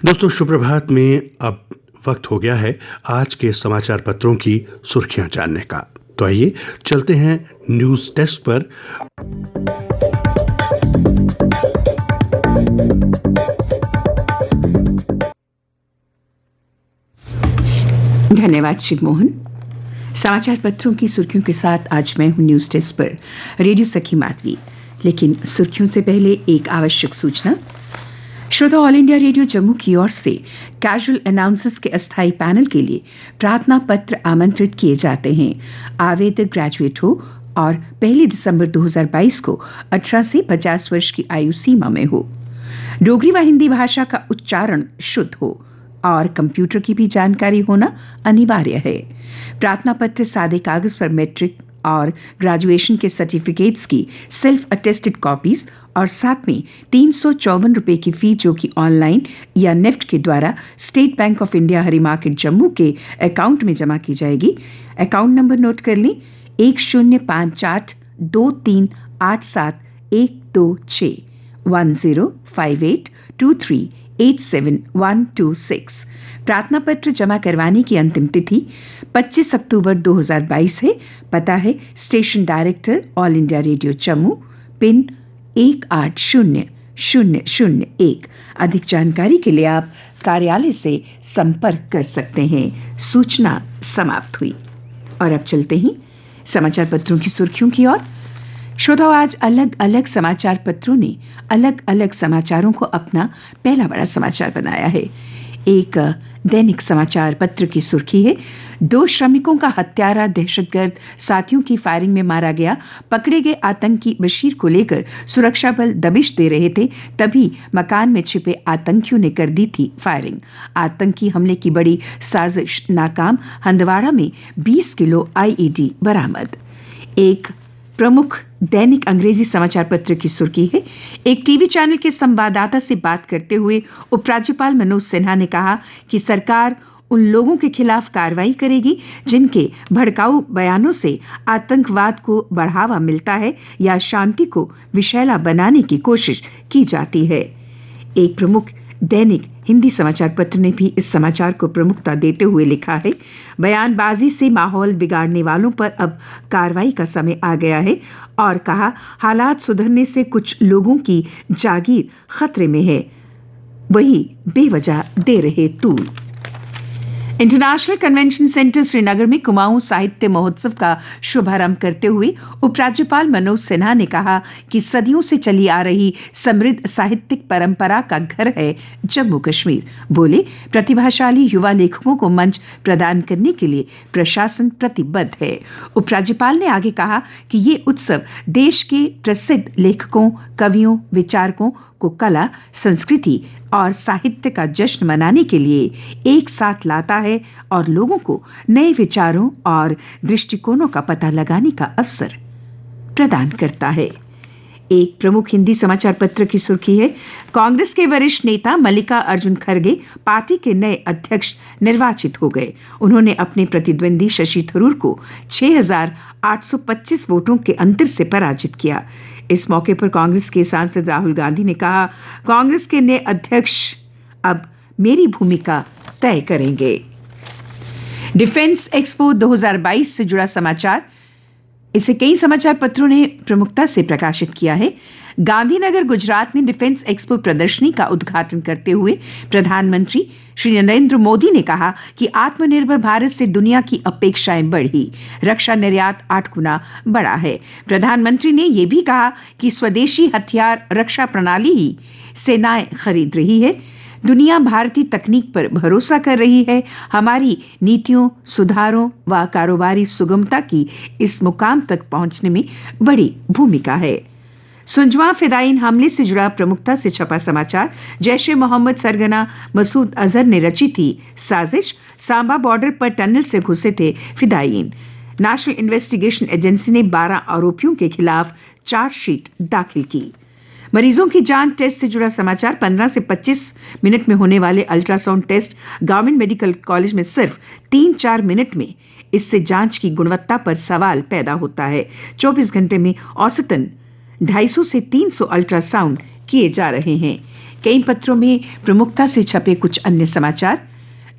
दोस्तों सुप्रभात में अब वक्त हो गया है आज के समाचार पत्रों की सुर्खियां जानने का। तो आइए चलते हैं न्यूज डेस्क पर। धन्यवाद शिव मोहन। समाचार पत्रों की सुर्खियों के साथ आज मैं हूं न्यूज डेस्क पर रेडियो सखी माधवी। लेकिन सुर्खियों से पहले एक आवश्यक सूचना। श्रोता, ऑल इंडिया रेडियो जम्मू की ओर से कैजुअल अनाउंसर्स के अस्थायी पैनल के लिए प्रार्थना पत्र आमंत्रित किए जाते हैं। आवेदक ग्रेजुएट हो और 1 दिसंबर 2022 को 18 से 50 वर्ष की आयु सीमा में हो, डोगरी व हिंदी भाषा का उच्चारण शुद्ध हो और कंप्यूटर की भी जानकारी होना अनिवार्य है। प्रार्थना पत्र सादे कागज पर मैट्रिक और ग्रेजुएशन के सर्टिफिकेट्स की सेल्फ अटेस्टेड कॉपीज और साथ में 354 रुपए की फी जो कि ऑनलाइन या नेफ्ट के द्वारा state bank of India Hari market Jammu के अकाउंट में जमा की जाएगी। अकाउंट नंबर नोट कर लें 10582387 10582387 प्रार्थना पत्र जमा करवाने की अंतिम तिथि 25 अक्टूबर 2022 है। पता है station director all India radio Jammu, pin 180001। अधिक जानकारी के लिए आप कार्यालय से संपर्क कर सकते हैं। सूचना समाप्त हुई और अब चलते हैं समाचार पत्रों की सुर्खियों की ओर। श्रोताओं, आज अलग अलग समाचार पत्रों ने अलग अलग समाचारों को अपना पहला बड़ा समाचार बनाया है। एक दैनिक समाचार पत्र की सुर्खी है, 2 श्रमिकों का हत्यारा दहशतगर्द साथियों की फायरिंग में मारा गया। पकड़े गए आतंकी बशीर को लेकर सुरक्षा बल दबिश दे रहे थे, तभी मकान में छिपे आतंकियों ने कर दी थी फायरिंग। आतंकी हमले की बड़ी साजिश नाकाम, हंदवाड़ा में 20 किलो आईईडी बरामद। एक प्रमुख दैनिक अंग्रेजी समाचार पत्र की सुर्खी है, एक टीवी चैनल के संवाददाता से बात करते हुए उपराज्यपाल मनोज सिन्हा ने कहा कि सरकार उन लोगों के खिलाफ कार्रवाई करेगी जिनके भड़काऊ बयानों से आतंकवाद को बढ़ावा मिलता है या शांति को विषैला बनाने की कोशिश की जाती है। एक प्रमुख दैनिक हिंदी समाचार पत्र ने भी इस समाचार को प्रमुखता देते हुए लिखा है, बयानबाजी से माहौल बिगाड़ने वालों पर अब कार्रवाई का समय आ गया है और कहा हालात सुधरने से कुछ लोगों की जागीर खतरे में है, वही बेवजह दे रहे तूल। इंटरनेशनल कन्वेंशन सेंटर श्रीनगर में कुमाऊं साहित्य महोत्सव का शुभारंभ करते हुए उपराज्यपाल मनोज सिन्हा ने कहा कि सदियों से चली आ रही समृद्ध साहित्यिक परंपरा का घर है जम्मू कश्मीर। बोले प्रतिभाशाली युवा लेखकों को मंच प्रदान करने के लिए प्रशासन प्रतिबद्ध है। उपराज्यपाल ने आगे कहा कि ये उत्सव देश के प्रसिद्ध लेखकों, कवियों, विचारकों को कला, संस्कृति और साहित्य का जश्न मनाने के लिए एक साथ लाता है और लोगों को नए विचारों और दृष्टिकोणों का पता लगाने का अवसर प्रदान करता है। एक प्रमुख हिंदी समाचार पत्र की सुर्खी है, कांग्रेस के वरिष्ठ नेता मल्लिका अर्जुन खड़गे पार्टी के नए अध्यक्ष निर्वाचित हो गए। उन्होंने अपने प्रतिद्वंदी शशि थरूर को 6,825 वोटों के अंतर से पराजित किया। इस मौके पर कांग्रेस के सांसद राहुल गांधी ने कहा, कांग्रेस के नए अध्यक्ष अब मेरी भूमिका तय करेंगे। डिफेंस एक्सपो 2022 से जुड़ा समाचार, इसे कई समाचार पत्रों ने प्रमुखता से प्रकाशित किया है। गांधीनगर गुजरात में डिफेंस एक्सपो प्रदर्शनी का उद्घाटन करते हुए प्रधानमंत्री श्री नरेंद्र मोदी ने कहा कि आत्मनिर्भर भारत से दुनिया की अपेक्षाएं बढ़ी, रक्षा निर्यात 8 गुना बढ़ा है। प्रधानमंत्री ने यह भी कहा कि स्वदेशी हथियार रक्षा प्रणाली ही सेनाएं खरीद रही है। दुनिया भारतीय तकनीक पर भरोसा कर रही है। हमारी नीतियों, सुधारों व कारोबारी सुगमता की इस मुकाम तक पहुंचने में बड़ी भूमिका है। सुंजवा फिदायीन हमले से जुड़ा प्रमुखता से छपा समाचार, जैश ए मोहम्मद सरगना मसूद अजहर ने रची थी साजिश, सांबा बॉर्डर पर टनल से घुसे थे फिदायीन। नेशनल इन्वेस्टिगेशन एजेंसी ने 12 आरोपियों के खिलाफ चार्जशीट दाखिल की। मरीजों की जान टेस्ट से जुड़ा समाचार, 15 से 25 मिनट में होने वाले ultrasound test government medical college में सिर्फ 3-4 मिनट में, इससे जांच की गुणवत्ता पर सवाल पैदा होता है। 24 घंटे में औसतन 250 से 300 अल्ट्रासाउंड किए जा रहे हैं। कई पत्रों में प्रमुखता से छपे कुछ अन्य समाचार।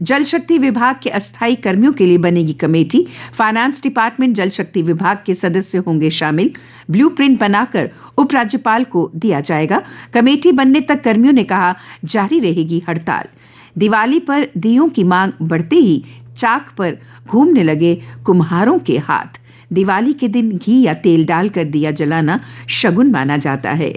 जल शक्ति विभाग के अस्थायी कर्मियों के लिए बनेगी कमेटी। फाइनेंस डिपार्टमेंट जल शक्ति विभाग के सदस्य होंगे शामिल। ब्लूप्रिंट बनाकर उपराज्यपाल को दिया जाएगा। कमेटी बनने तक कर्मियों ने कहा जारी रहेगी हड़ताल। दिवाली पर दियों की मांग बढ़ते ही चाक पर घूमने लगे कुम्हारों के हाथ। दिवाली के दिन घी या तेल डालकर दिया जलाना शगुन माना जाता है।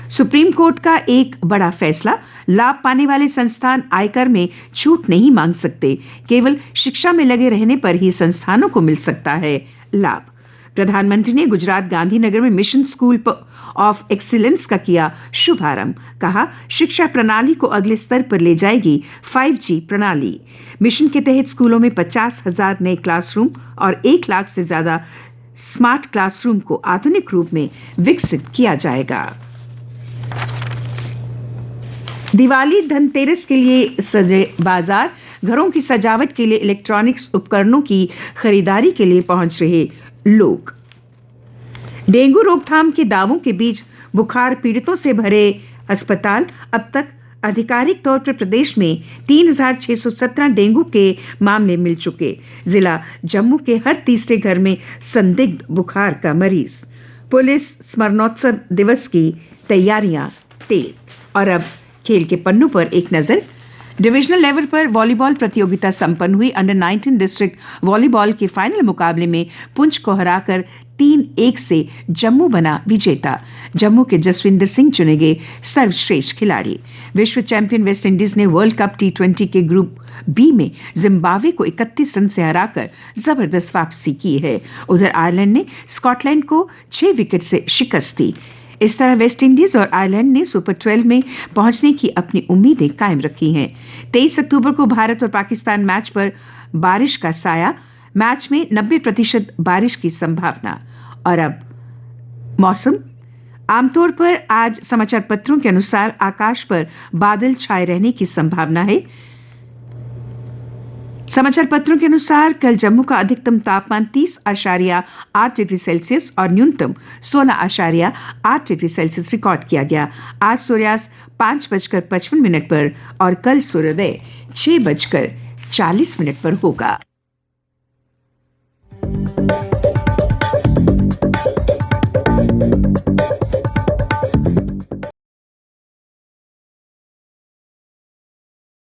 सुप्रीम कोर्ट का एक बड़ा फैसला। लाभ पाने वाले संस्थान आयकर में छूट नहीं मांग सकते। केवल शिक्षा में लगे रहने पर ही संस्थानों को मिल सकता है लाभ। प्रधानमंत्री ने गुजरात गांधीनगर में मिशन स्कूल ऑफ एक्सीलेंस का किया शुभारंभ। कहा शिक्षा प्रणाली को अगले स्तर पर ले जाएगी 5G प्रणाली। मिशन के तहत स्कूलों में 50,000 नए क्लासरूम और 1 लाख से ज्यादा स्मार्ट क्लासरूम को आधुनिक रूप में विकसित किया जाएगा। दिवाली धनतेरस के लिए सजे बाजार। घरों की सजावट के लिए इलेक्ट्रॉनिक्स उपकरणों की खरीदारी के लिए पहुंच रहे लोग। डेंगू रोकथाम के दावों के बीच बुखार पीड़ितों से भरे अस्पताल। अब तक आधिकारिक तौर पर प्रदेश में 3,617 डेंगू के मामले मिल चुके। जिला जम्मू के हर तीसरे घर में संदिग्ध बुखार का मरीज। पुलिस स्मरणोत्सव दिवस की तैयारियां तेज। और अब खेल के पन्नों पर एक नजर। डिविजनल लेवल पर वॉलीबॉल प्रतियोगिता संपन्न हुई। अंडर 19 डिस्ट्रिक्ट वॉलीबॉल के फाइनल मुकाबले में पुंछ को हराकर 3-1 से जम्मू बना विजेता। जम्मू के जसविंदर सिंह चुने गए सर्वश्रेष्ठ खिलाड़ी। विश्व चैंपियन वेस्टइंडीज ने वर्ल्ड कप T20 के ग्रुप बी में जिम्बाब्वे को 31 रन से हराकर जबरदस्त वापसी की है। उधर आयरलैंड ने स्कॉटलैंड को 6 विकेट से शिकस्त दी। इस तरह वेस्टइंडीज और आयरलैंड ने सुपर 12 में पहुंचने की अपनी उम्मीदें कायम रखी हैं। 23 अक्टूबर को भारत और पाकिस्तान मैच पर बारिश का साया। मैच में 90% बारिश की संभावना। और अब मौसम। आमतौर पर आज समाचार पत्रों के अनुसार आकाश पर बादल छाए रहने की संभावना है। समाचार पत्रों के अनुसार कल जम्मू का अधिकतम तापमान 30.8 डिग्री सेल्सियस और न्यूनतम 16.8 डिग्री सेल्सियस रिकॉर्ड किया गया। आज सूर्यास्त 5:55 पर और कल सूर्योदय 6:40 पर होगा।